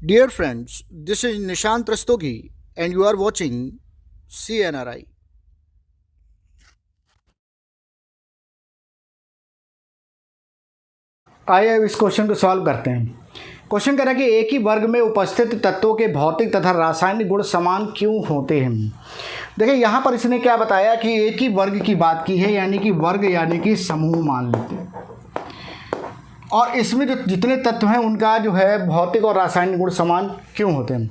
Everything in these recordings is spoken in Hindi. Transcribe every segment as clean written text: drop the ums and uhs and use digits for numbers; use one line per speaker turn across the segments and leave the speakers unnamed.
Dear friends, this is Nishant Rastogi and you are watching CNRI. आइए अब इस क्वेश्चन को सॉल्व करते हैं। क्वेश्चन कह रहा है कि एक ही वर्ग में उपस्थित तत्वों के भौतिक तथा रासायनिक गुण समान क्यों होते हैं। देखिए यहाँ पर इसने क्या बताया कि एक ही वर्ग की बात की है, यानी कि वर्ग यानी कि समूह मान लेते हैं, और इसमें जो जितने तत्व हैं उनका जो है भौतिक और रासायनिक गुण समान क्यों होते हैं।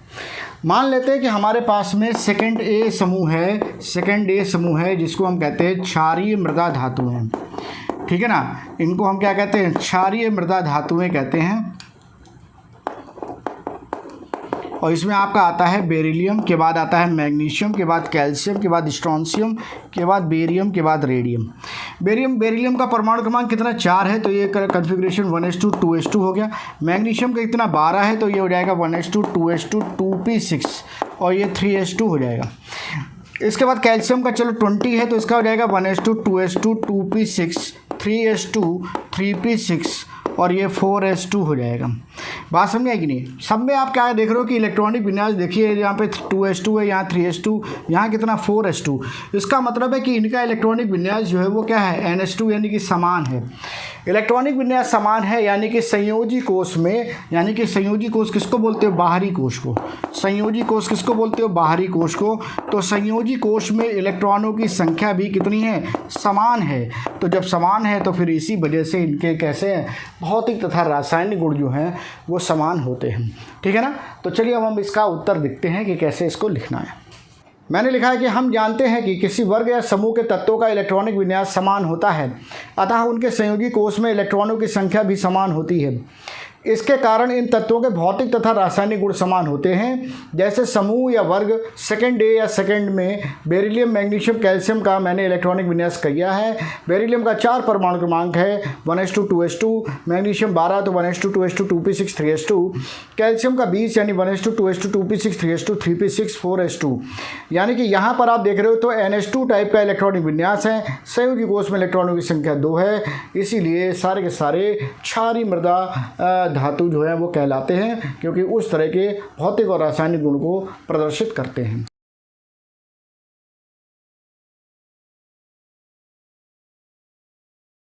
मान लेते हैं कि हमारे पास में सेकंड ए समूह है जिसको हम कहते हैं क्षारीय मृदा धातुएं, ठीक है ना। इनको हम क्या कहते हैं, क्षारीय मृदा धातुएं कहते हैं। और इसमें आपका आता है बेरिलियम, के बाद आता है मैग्नीशियम, के बाद कैल्शियम, के बाद स्ट्रोंशियम, के बाद बेरियम, के बाद रेडियम। बेरिलियम का परमाणु क्रमांक कितना 4 है, तो ये कन्फिग्रेशन 1s2 2s2 हो गया। मैग्नीशियम का कितना 12 है, तो ये हो जाएगा 1s2 2s2 2p6 और ये 3s2 हो जाएगा। इसके बाद कैल्शियम का चलो 20 है, तो इसका हो जाएगा 1s2 2s2 2p6 3s2 3p6 और ये 4s2 हो जाएगा। बात समझ आई कि नहीं। सब में आप क्या देख रहे हो कि इलेक्ट्रॉनिक विन्यास देखिए, यहाँ पे 2s2 है, यहाँ 3s2, यहाँ कितना 4s2। इसका मतलब है कि इनका इलेक्ट्रॉनिक विन्यास जो है वो क्या है, ns2 यानी कि समान है। इलेक्ट्रॉनिक विन्यास समान है यानी कि संयोजी कोष में, यानी कि संयोजी कोष किसको बोलते हो, बाहरी कोष को। संयोजी कोष किसको बोलते हो, बाहरी कोष को। तो संयोजी कोष में इलेक्ट्रॉनों की संख्या भी कितनी है, समान है। तो जब समान है तो फिर इसी वजह से इनके कैसे भौतिक तथा रासायनिक गुण जो हैं वो समान होते हैं, ठीक है ना। तो चलिए अब हम इसका उत्तर देखते हैं कि कैसे इसको लिखना है। मैंने लिखा है कि हम जानते हैं कि किसी वर्ग या समूह के तत्वों का इलेक्ट्रॉनिक विन्यास समान होता है, अतः उनके संयोगी कोष में इलेक्ट्रॉनों की संख्या भी समान होती है। इसके कारण इन तत्वों के भौतिक तथा रासायनिक गुण समान होते हैं। जैसे समूह या वर्ग सेकंड ए या सेकंड में बेरिलियम मैग्नीशियम कैल्शियम का मैंने इलेक्ट्रॉनिक विन्यास किया है। बेरिलियम का 4 परमाणु क्रमांक है 1s2 2s2, मैग्नीशियम 12 तो 1s2 2s2 2p6 3s2, calcium का 20 यानी 1s2 2s2 2p6 3s2 3p6 4s2। यानी कि यहाँ पर आप देख रहे हो तो ns2 टाइप का इलेक्ट्रॉनिक विन्यास है। संयोगी कोष में इलेक्ट्रॉनों की संख्या 2 है, इसीलिए सारे के सारे क्षारीय मृदा धातु जो है वो कहलाते हैं, क्योंकि उस तरह के भौतिक और रासायनिक गुण को प्रदर्शित करते हैं।